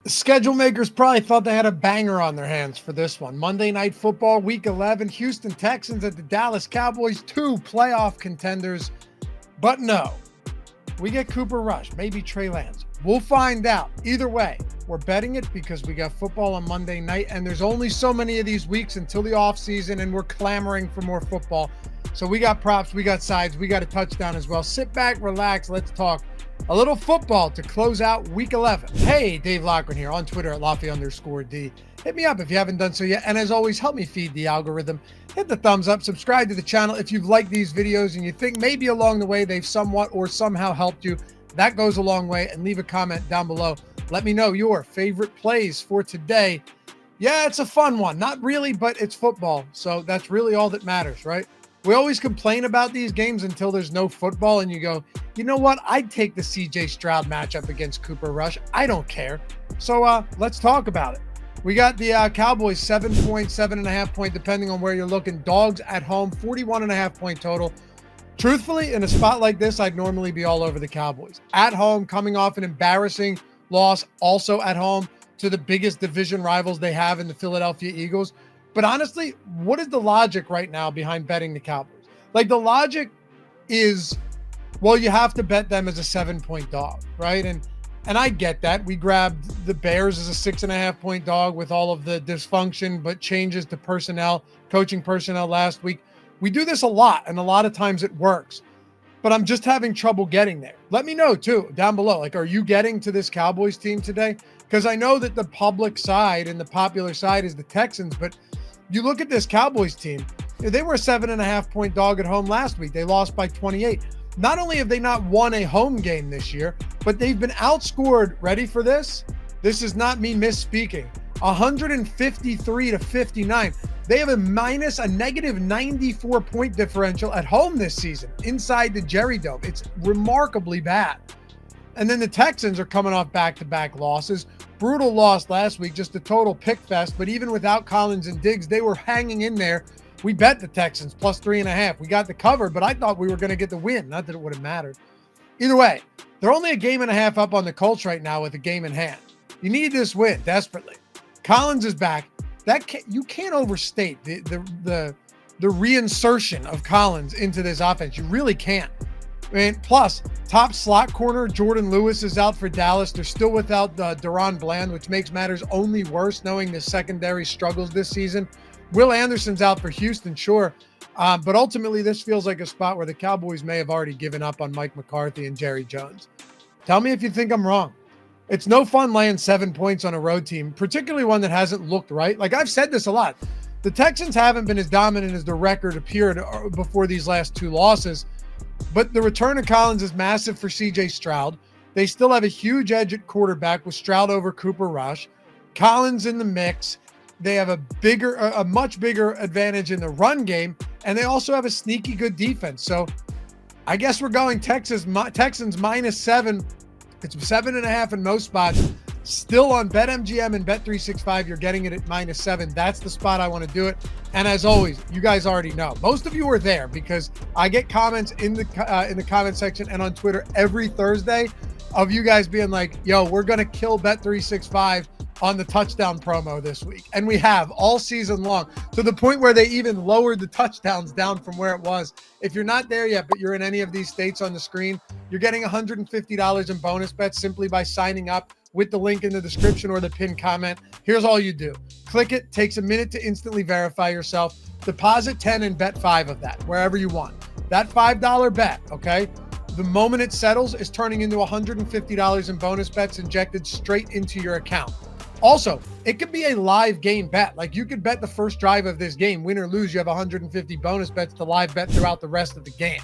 The schedule makers probably thought they had a banger on their hands for this one. Monday Night Football, Week 11, Houston Texans at the Dallas Cowboys, 2 playoff contenders. But no, we get Cooper Rush, maybe Trey Lance. We'll find out. Either way, we're betting it because we got football on Monday night, and there's only so many of these weeks until the offseason, and we're clamoring for more football. So we got props, we got sides, we got a touchdown as well. Sit back, relax, let's talk a little football to close out Week 11. Hey, Dave Loughy here on Twitter at Loughy_D. Hit me up if you haven't done so yet. And as always, help me feed the algorithm. Hit the thumbs up, subscribe to the channel if you've liked these videos and you think maybe along the way they've somewhat or somehow helped you. That goes a long way. And leave a comment down below. Let me know your favorite plays for today. Yeah, it's a fun one. Not really, but it's football. So that's really all that matters, right? We always complain about these games until there's no football and you go, you know what? I'd take the CJ Stroud matchup against Cooper Rush. I don't care. So let's talk about it. We got the Cowboys 7.5 point, depending on where you're looking. Dogs at home, 41.5 point total. Truthfully, in a spot like this, I'd normally be all over the Cowboys. At home, coming off an embarrassing loss, also at home to the biggest division rivals they have in the Philadelphia Eagles. But honestly, what is the logic right now behind betting the Cowboys? Like, the logic is, well, you have to bet them as a 7-point dog, right? And I get that. We grabbed the Bears as a 6.5 point dog with all of the dysfunction, but changes to personnel, coaching personnel last week. We do this a lot, and a lot of times it works. But I'm just having trouble getting there. Let me know, too, down below. Like, are you getting to this Cowboys team today? Because I know that the public side and the popular side is the Texans, but you look at this Cowboys team, they were a 7.5 point dog at home last week. They lost by 28. Not only have they not won a home game this year, but they've been outscored. Ready for this? This is not me misspeaking. 153 to 59. They have a negative 94 point differential at home this season inside the Jerry Dome. It's remarkably bad. And then the Texans are coming off back-to-back losses. Brutal loss last week, just a total pick fest. But even without Collins and Diggs, they were hanging in there. We bet the Texans plus 3.5. We got the cover, but I thought we were going to get the win. Not that it would have mattered. Either way, they're only a game and a half up on the Colts right now with a game in hand. You need this win desperately. Collins is back. You can't overstate the reinsertion of Collins into this offense. You really can't. I mean, plus, top slot corner Jordan Lewis is out for Dallas. They're still without Deron Bland, which makes matters only worse knowing the secondary struggles this season. Will Anderson's out for Houston, sure. But ultimately, this feels like a spot where the Cowboys may have already given up on Mike McCarthy and Jerry Jones. Tell me if you think I'm wrong. It's no fun laying 7 points on a road team, particularly one that hasn't looked right. Like, I've said this a lot. The Texans haven't been as dominant as the record appeared before these last 2 losses. But the return of Collins is massive for CJ Stroud. They still have a huge edge at quarterback with Stroud over Cooper Rush. Collins in the mix. They have a much bigger advantage in the run game, and they also have a sneaky good defense. So I guess we're going Texans -7. It's 7.5 in most spots. Still on BetMGM and Bet365, you're getting it at -7. That's the spot I want to do it. And as always, you guys already know. Most of you are there because I get comments in the comment section and on Twitter every Thursday of you guys being like, yo, we're going to kill Bet365 on the touchdown promo this week. And we have all season long, to the point where they even lowered the touchdowns down from where it was. If you're not there yet, but you're in any of these states on the screen, you're getting $150 in bonus bets simply by signing up with the link in the description or the pinned comment. Here's all you do. Click it. Takes a minute to instantly verify yourself. Deposit 10 and bet 5 of that, wherever you want. That $5 bet, okay? The moment it settles, is turning into $150 in bonus bets injected straight into your account. Also, it could be a live game bet. Like, you could bet the first drive of this game, win or lose, you have 150 bonus bets to live bet throughout the rest of the game.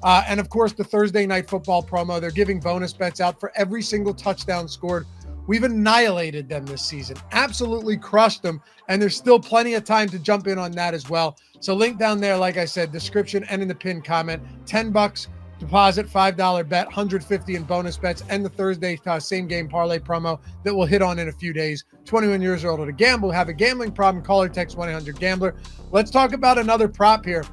And of course, the Thursday Night Football promo, they're giving bonus bets out for every single touchdown scored. We've annihilated them this season, absolutely crushed them. And there's still plenty of time to jump in on that as well. So link down there, like I said, description and in the pinned comment. $10 deposit, $5 bet, 150 in bonus bets, and the Thursday same game parlay promo that we'll hit on in a few days. 21 years or older to gamble. Have a gambling problem? Call or text 1-800-GAMBLER. Let's talk about another prop here.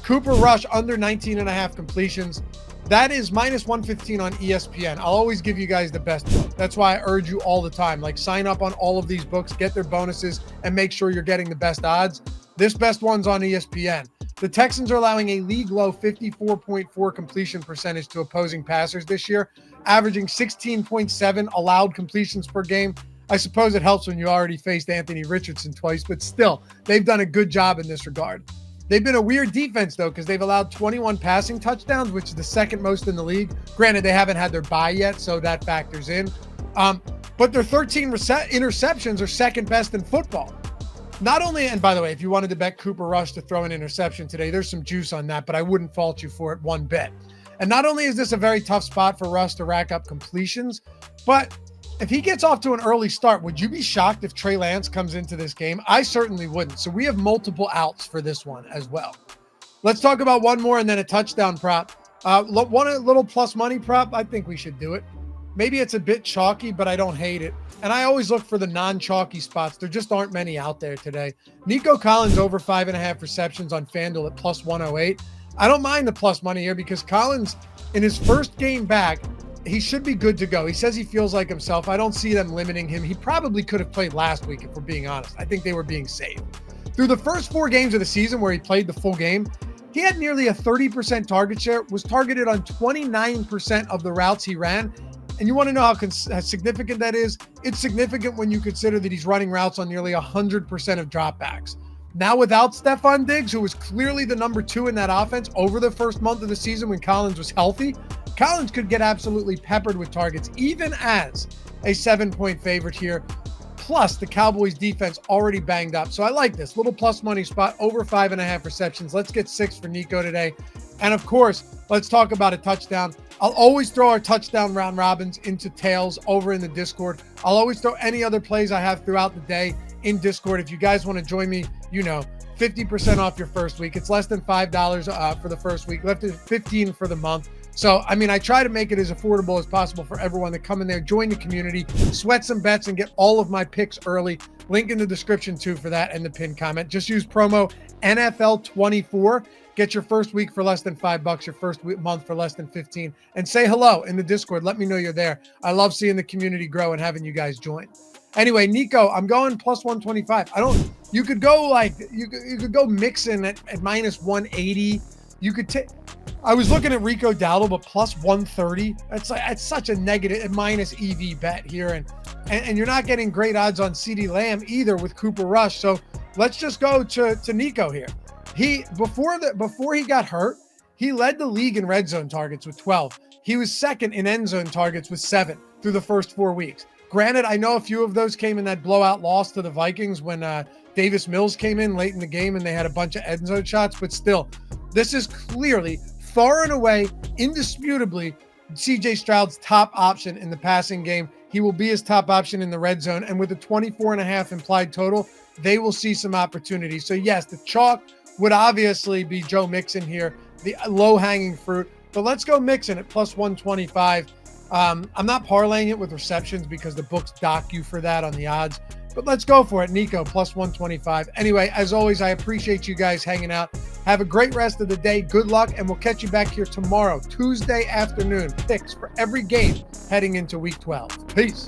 Cooper Rush under 19.5 completions. That is minus 115 on ESPN. I'll always give you guys the best book. That's why I urge you all the time. Like, sign up on all of these books, get their bonuses, and make sure you're getting the best odds. This best one's on ESPN. The Texans are allowing a league low 54.4 completion percentage to opposing passers this year, averaging 16.7 allowed completions per game. I suppose it helps when you already faced Anthony Richardson twice, but still, they've done a good job in this regard. They've been a weird defense, though, because they've allowed 21 passing touchdowns, which is the second most in the league. Granted, they haven't had their bye yet, so that factors in. But their 13 interceptions are second best in football. Not only, and by the way, if you wanted to bet Cooper Rush to throw an interception today, there's some juice on that, but I wouldn't fault you for it one bit. And not only is this a very tough spot for Rush to rack up completions, but if he gets off to an early start, would you be shocked if Trey Lance comes into this game? I certainly wouldn't. So we have multiple outs for this one as well. Let's talk about one more and then a touchdown prop. One little plus money prop, I think we should do it. Maybe it's a bit chalky, but I don't hate it. And I always look for the non-chalky spots. There just aren't many out there today. Nico Collins over 5.5 receptions on FanDuel at plus 108. I don't mind the plus money here because Collins, in his first game back, he should be good to go. He says he feels like himself. I don't see them limiting him. He probably could have played last week, if we're being honest. I think they were being safe. Through the first 4 games of the season where he played the full game, he had nearly a 30% target share, was targeted on 29% of the routes he ran. And you want to know how significant that is? It's significant when you consider that he's running routes on nearly 100% of dropbacks. Now without Stephon Diggs, who was clearly the number 2 in that offense over the first month of the season when Collins was healthy, Collins could get absolutely peppered with targets, even as a 7-point favorite here. Plus, the Cowboys defense already banged up. So I like this little plus money spot over 5.5 receptions. Let's get 6 for Nico today. And of course, let's talk about a touchdown. I'll always throw our touchdown round robins into tails over in the Discord. I'll always throw any other plays I have throughout the day in Discord. If you guys want to join me, 50% off your first week. It's less than $5 for the first week, less than $15 for the month. So, I try to make it as affordable as possible for everyone to come in there, join the community, sweat some bets, and get all of my picks early. Link in the description, too, for that and the pinned comment. Just use promo NFL24. Get your first week for less than $5, your first month for less than 15, and say hello in the Discord. Let me know you're there. I love seeing the community grow and having you guys join. Anyway, Nico, I'm going plus 125. You could go you could go Mixon at minus 180. You could take. I was looking at Rico Dowdle, but plus 130. It's such a negative minus EV bet here, and you're not getting great odds on CeeDee Lamb either with Cooper Rush. So let's just go to Nico here. Before he got hurt, he led the league in red zone targets with 12. He was second in end zone targets with 7 through the first 4 weeks. Granted, I know a few of those came in that blowout loss to the Vikings when Davis Mills came in late in the game and they had a bunch of end zone shots, but still, this is clearly, far and away, indisputably, CJ Stroud's top option in the passing game. He will be his top option in the red zone, and with a 24.5 implied total, they will see some opportunity. So yes, the chalk would obviously be Joe Mixon here, the low-hanging fruit, but let's go Mixon at plus 125. I'm not parlaying it with receptions because the books dock you for that on the odds, but let's go for it. Nico, plus 125. Anyway, as always, I appreciate you guys hanging out. Have a great rest of the day. Good luck, and we'll catch you back here tomorrow, Tuesday afternoon. Picks for every game heading into Week 12. Peace.